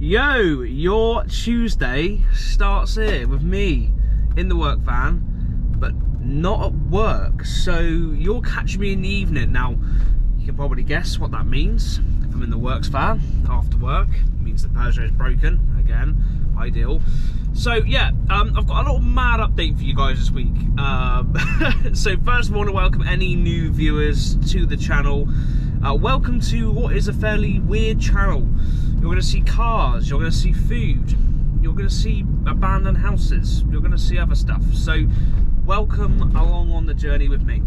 Yo, your Tuesday starts here with me in the work van, but not at work. So you'll catch me in the evening. Now, you can probably guess what that means. If I'm in the works van after work, it means the Peugeot is broken. Again, ideal. So yeah, I've got a little mad update for you guys this week. So first of all, I want to welcome any new viewers to the channel. Welcome to what is a fairly weird channel. You're going to see cars, you're going to see food, you're going to see abandoned houses, you're going to see other stuff. So welcome along on the journey with me.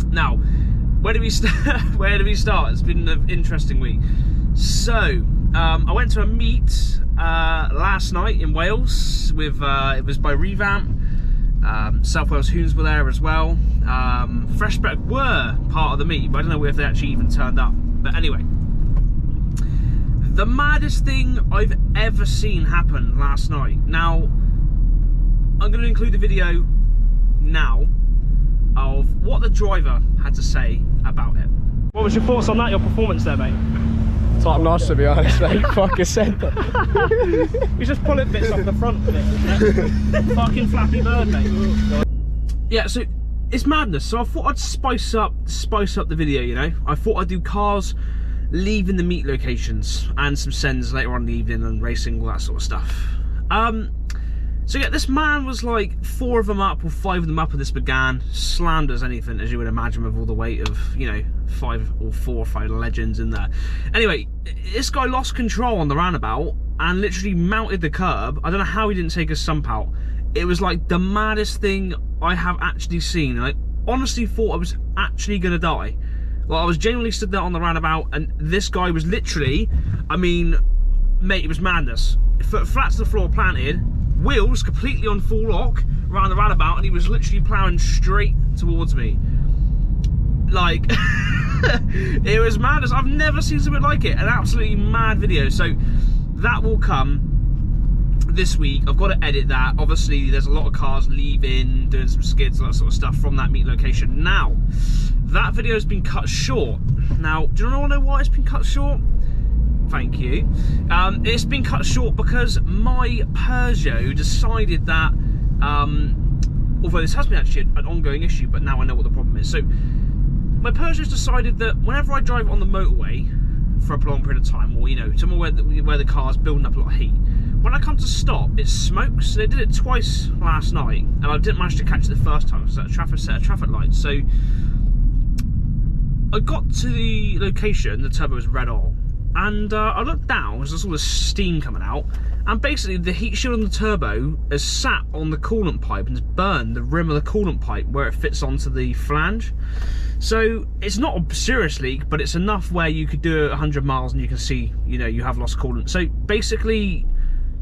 Now, where do we start? It's been an interesting week. So I went to a meet last night in Wales with it was by Revamp. South Wales Hoons were there as well. Freshbeck were part of the meet, but I don't know if they actually even turned up. But anyway, the maddest thing I've ever seen happen last night. Now, I'm going to include a video now of what the driver had to say about it. What was your thoughts on that, your performance there, mate? Top notch, to be honest, mate. Fucking centre. You just pulling bits off the front of it. Fucking Flappy Bird, mate. Yeah, so it's madness. So I thought I'd spice up the video, you know. I thought I'd do cars leaving the meet locations and some sends later on in the evening and racing, all that sort of stuff. So yeah, this man was like 4 of them up or 5 of them up when this began, slammed as anything, as you would imagine, with all the weight of, you know, 4 or 5 legends in there. Anyway, this guy lost control on the roundabout and literally mounted the curb. I don't know how he didn't take his sump out. It was like the maddest thing I have actually seen. And I honestly thought I was actually gonna die. Well, I was genuinely stood there on the roundabout and this guy was literally, I mean, mate, it was madness. Foot flat to the floor planted, wheels completely on full lock around the roundabout, and he was literally ploughing straight towards me. Like, it was madness. I've never seen something like it. An absolutely mad video. So that will come this week. I've got to edit that. Obviously, there's a lot of cars leaving, doing some skids, all that sort of stuff from that meet location. Now, that video has been cut short. Now, do you want to know why it's been cut short? Thank you. It's been cut short because my Peugeot decided that, although this has been actually an ongoing issue, but now I know what the problem is. So my Peugeot's decided that whenever I drive on the motorway for a long period of time, or, you know, somewhere where the car's building up a lot of heat, when I come to stop, it smokes. They did it twice last night, and I didn't manage to catch it the first time because it's a set of traffic lights. So I got to the location, the turbo was red all. And I looked down, there's all this steam coming out, and basically the heat shield on the turbo has sat on the coolant pipe and has burned the rim of the coolant pipe where it fits onto the flange. So it's not a serious leak, but it's enough where you could do 100 miles and you can see, you know, you have lost coolant. So basically,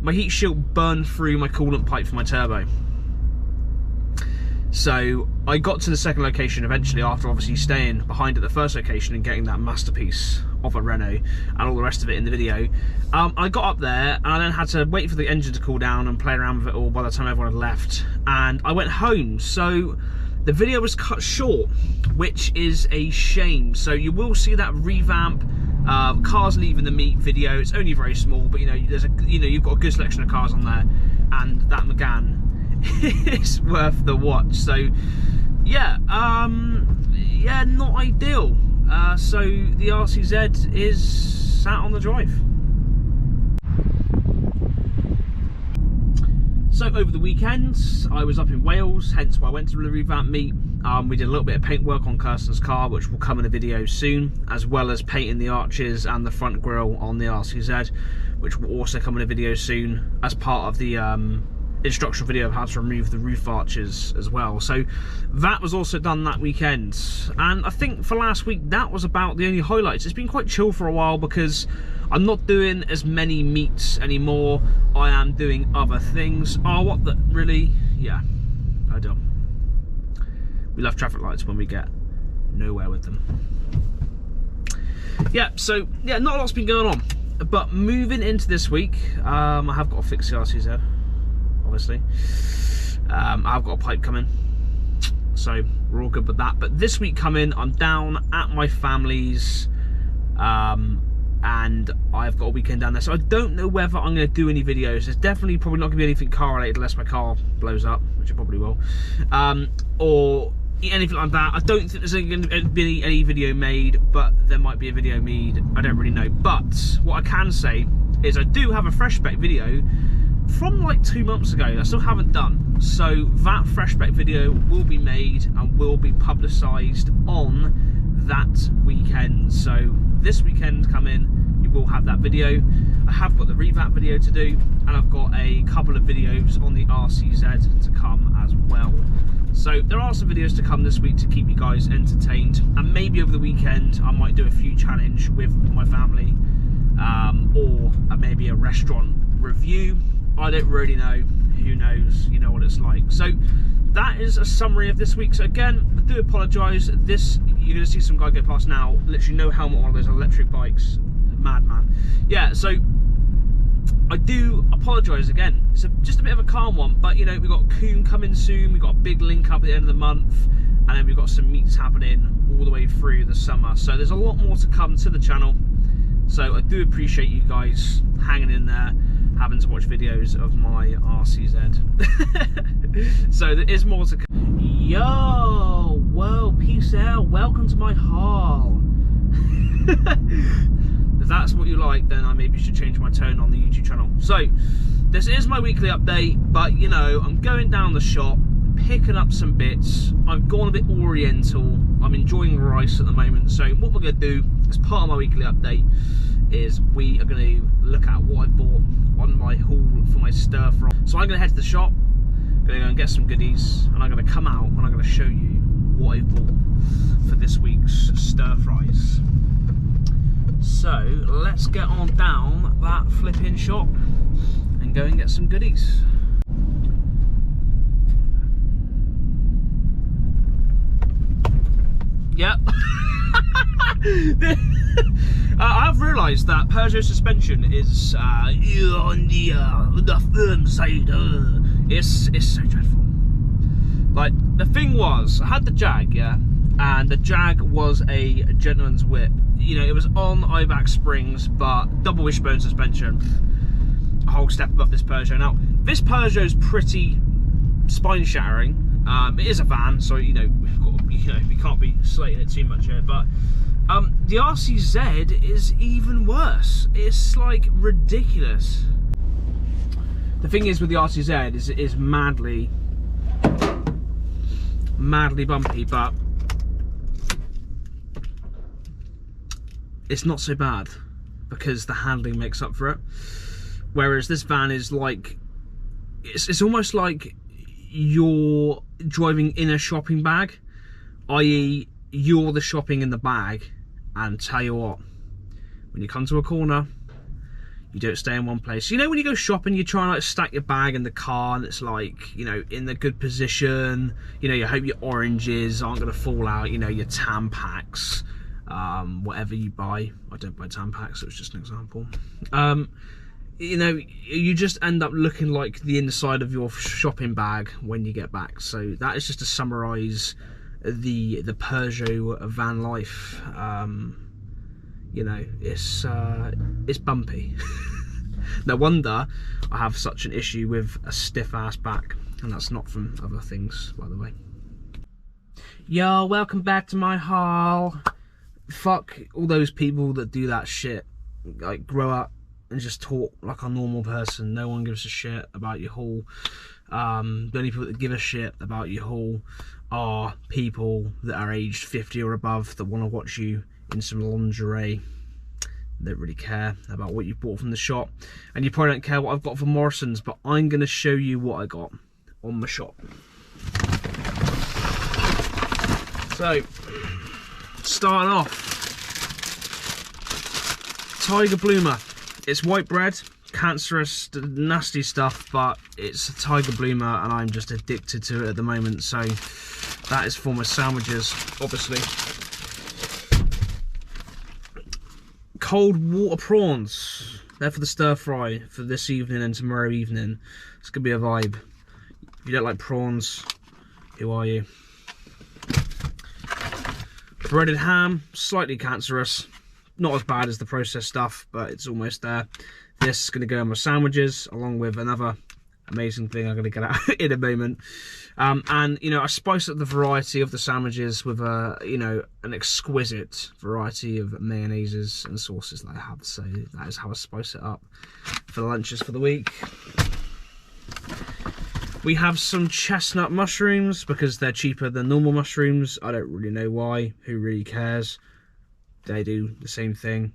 my heat shield burned through my coolant pipe for my turbo. So I got to the second location eventually, after obviously staying behind at the first location and getting that masterpiece of a Renault and all the rest of it in the video. I got up there and I then had to wait for the engine to cool down and play around with it all by the time everyone had left, and I went home. So the video was cut short, which is a shame. So you will see that Revamp cars leaving the meet video. It's only very small, but you know, you've got a good selection of cars on there, and that Megane is worth the watch. So yeah, yeah, not ideal. So the RCZ is sat on the drive. So over the weekend, I was up in Wales, hence why I went to the Revamp meet. We did a little bit of paint work on Kirsten's car, which will come in a video soon, as well as painting the arches and the front grille on the RCZ, which will also come in a video soon as part of the instructional video of how to remove the roof arches as well. So that was also done that weekend, and I think for last week that was about the only highlights. It's been quite chill for a while because I'm not doing as many meets anymore. I am doing other things. Oh, what the, really? Yeah, I do. We love traffic lights when we get nowhere with them. Yeah, so yeah, not a lot's been going on, but moving into this week, I have got to fix the RCZ. Obviously, I've got a pipe coming, so we're all good with that. But this week coming, I'm down at my family's and I've got a weekend down there, so I don't know whether I'm going to do any videos. There's definitely probably not going to be anything car related unless my car blows up, which it probably will, or anything like that. I don't think there's going to be any video made, but there might be a video made. I don't really know. But what I can say is I do have a fresh spec video from like 2 months ago that I still haven't done. So that fresh spec video will be made and will be publicised on that weekend. So this weekend coming, you will have that video. I have got the revamp video to do, and I've got a couple of videos on the RCZ to come as well. So there are some videos to come this week to keep you guys entertained, and maybe over the weekend I might do a few challenge with my family, or maybe a restaurant review. I don't really know. Who knows? You know what it's like. So that is a summary of this week. So again, I do apologise. This, you're going to see some guy go past now, literally no helmet on one of those electric bikes. Madman. Yeah, so I do apologise again. It's just a bit of a calm one, but you know, we've got Coombe coming soon, we've got a big link up at the end of the month, and then we've got some meets happening all the way through the summer. So there's a lot more to come to the channel. So I do appreciate you guys hanging in there, having to watch videos of my RCZ. So there is more to come. Yo, well, peace out, welcome to my haul. If that's what you like, then I maybe should change my tone on the YouTube channel. So this is my weekly update, but you know, I'm going down the shop, picking up some bits. I've gone a bit oriental. I'm enjoying rice at the moment. So what we're going to do as part of my weekly update is we are going to look at what I bought on my haul for my stir fry. So I'm going to head to the shop, I'm going to go and get some goodies, and I'm going to come out and I'm going to show you what I bought for this week's stir fries. So let's get on down that flipping shop and go and get some goodies. Yep. I've realised that Peugeot suspension is on the firm side. It's so dreadful. Like, the thing was, I had the Jag, yeah, and the Jag was a gentleman's whip. You know, it was on IVAC springs, but double wishbone suspension, a whole step above this Peugeot. Now, this Peugeot's pretty spine shattering. It is a van, so you know, we can't be slating it too much here. But the RCZ is even worse. It's like ridiculous. The thing is with the RCZ is it is madly bumpy, but it's not so bad because the handling makes up for it. Whereas this van is like, it's almost like you're driving in a shopping bag, i.e. you're the shopping in the bag, and tell you what, when you come to a corner, you don't stay in one place. You know, when you go shopping, you try and like stack your bag in the car, and it's like, you know, in the good position. You know, you hope your oranges aren't going to fall out. You know, your Tampacks, whatever you buy. I don't buy Tampacks, so it's just an example. You know, you just end up looking like the inside of your shopping bag when you get back. So that is just to summarise the Peugeot van life. You know, it's bumpy. No wonder I have such an issue with a stiff ass back, and that's not from other things, by the way. Yo, welcome back to my haul. Fuck all those people that do that shit. Like, grow up and just talk like a normal person. No one gives a shit about your haul. The only people that give a shit about your haul are people that are aged 50 or above that want to watch you in some lingerie. They don't really care about what you bought from the shop, and you probably don't care what I've got for Morrison's, but I'm going to show you what I got on my shop. So, starting off, Tiger Bloomer. It's white bread, cancerous, nasty stuff, but it's a Tiger Bloomer and I'm just addicted to it at the moment. So that is for my sandwiches, obviously. Cold water prawns. They're for the stir fry for this evening and tomorrow evening. It's gonna be a vibe. If you don't like prawns, who are you? Breaded ham, slightly cancerous, not as bad as the processed stuff, but it's almost there. This is going to go on my sandwiches, along with another amazing thing I'm going to get out in a moment. And, you know, I spice up the variety of the sandwiches with you know, an exquisite variety of mayonnaises and sauces that I have. So that is how I spice it up for the lunches for the week. We have some chestnut mushrooms because they're cheaper than normal mushrooms. I don't really know why. Who really cares? They do the same thing.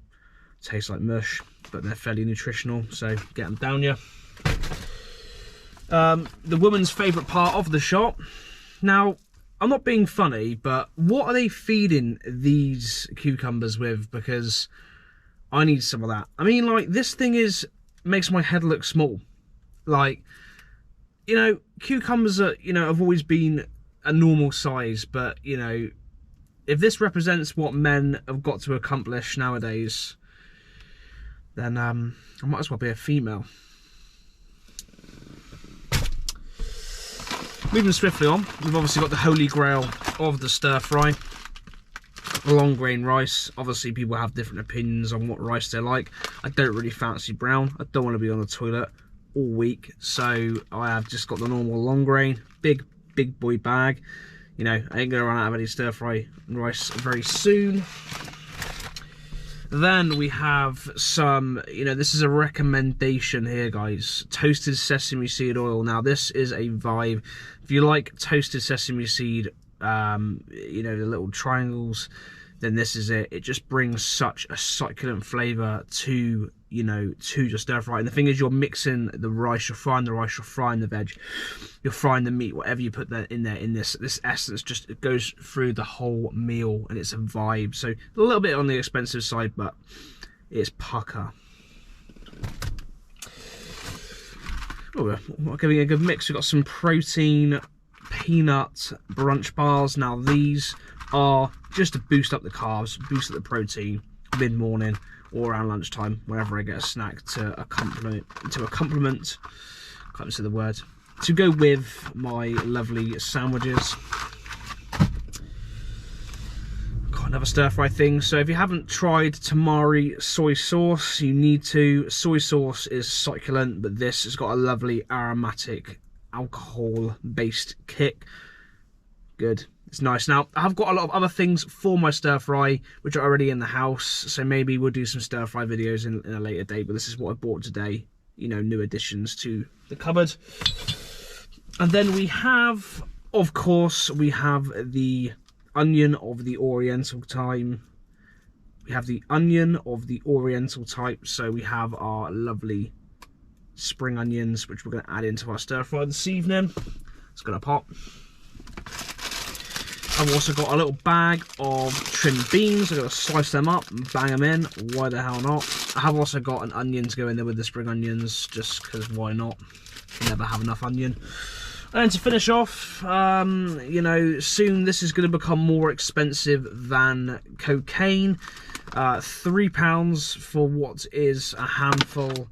Taste like mush, but they're fairly nutritional, so get them down you. The woman's favourite part of the shop. Now, I'm not being funny, but what are they feeding these cucumbers with? Because I need some of that. I mean, like, this thing makes my head look small. Like, you know, cucumbers are, you know, have always been a normal size, but, you know, if this represents what men have got to accomplish nowadays, then I might as well be a female. Moving swiftly on, we've obviously got the holy grail of the stir fry, long grain rice. Obviously people have different opinions on what rice they like. I don't really fancy brown. I don't want to be on the toilet all week, so I have just got the normal long grain, big boy bag. You know, I ain't gonna run out of any stir fry rice very soon. Then we have some, you know, this is a recommendation here, guys. Toasted sesame seed oil. Now, this is a vibe. If you like toasted sesame seed, you know, the little triangles, then this is it. It just brings such a succulent flavour to, you know, to your stir fry. And the thing is, you're mixing the rice, you're frying the rice, you're frying the veg, you're frying the meat, whatever you put that in there, in this essence, just it goes through the whole meal, and it's a vibe. So a little bit on the expensive side, but it's pucker. Oh, we're giving a good mix. We've got some protein peanut brunch bars. Now these are just to boost up the carbs, boost up the protein mid-morning or around lunchtime, whenever I get a snack to complement, can't even say the word, to go with my lovely sandwiches. Got another stir fry thing. So if you haven't tried tamari soy sauce, you need to. Soy sauce is succulent, but this has got a lovely aromatic alcohol based kick. Good. It's nice. Now, I've got a lot of other things for my stir fry, which are already in the house, so maybe we'll do some stir fry videos in a later date, but this is what I bought today, you know, new additions to the cupboard. And then we have, of course, we have the onion of the Oriental type. We have the onion of the Oriental type, so we have our lovely spring onions, which we're going to add into our stir fry this evening. It's going to pop. I've also got a little bag of trimmed beans. I'm going to slice them up and bang them in. Why the hell not? I have also got an onion to go in there with the spring onions, just because why not? You never have enough onion. And to finish off, you know, soon this is going to become more expensive than cocaine. £3 for what is a handful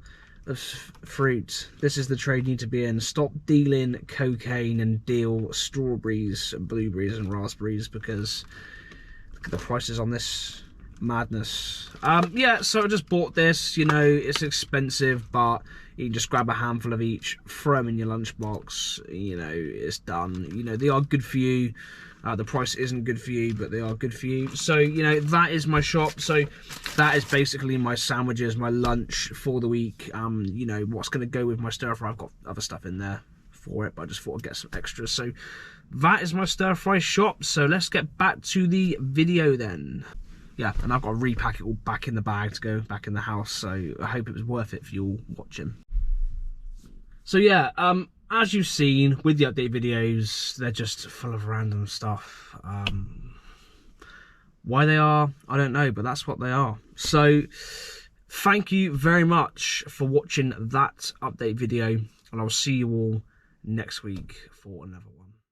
of fruit. This is the trade you need to be in. Stop dealing cocaine and deal strawberries, blueberries and raspberries, because look at the prices on this madness. Yeah, so I just bought this. You know, it's expensive, but you can just grab a handful of each, throw them in your lunchbox. You know, it's done. You know, they are good for you. The price isn't good for you, but they are good for you. So, you know, that is my shop. So that is basically my sandwiches, my lunch for the week. You know, what's going to go with my stir fry. I've got other stuff in there for it, but I just thought I'd get some extras. So that is my stir fry shop. So let's get back to the video then. Yeah, and I've got to repack it all back in the bag to go back in the house. So I hope it was worth it for you all watching. So yeah, as you've seen with the update videos, they're just full of random stuff. Why they are, I don't know, but that's what they are. So thank you very much for watching that update video, and I'll see you all next week for another one.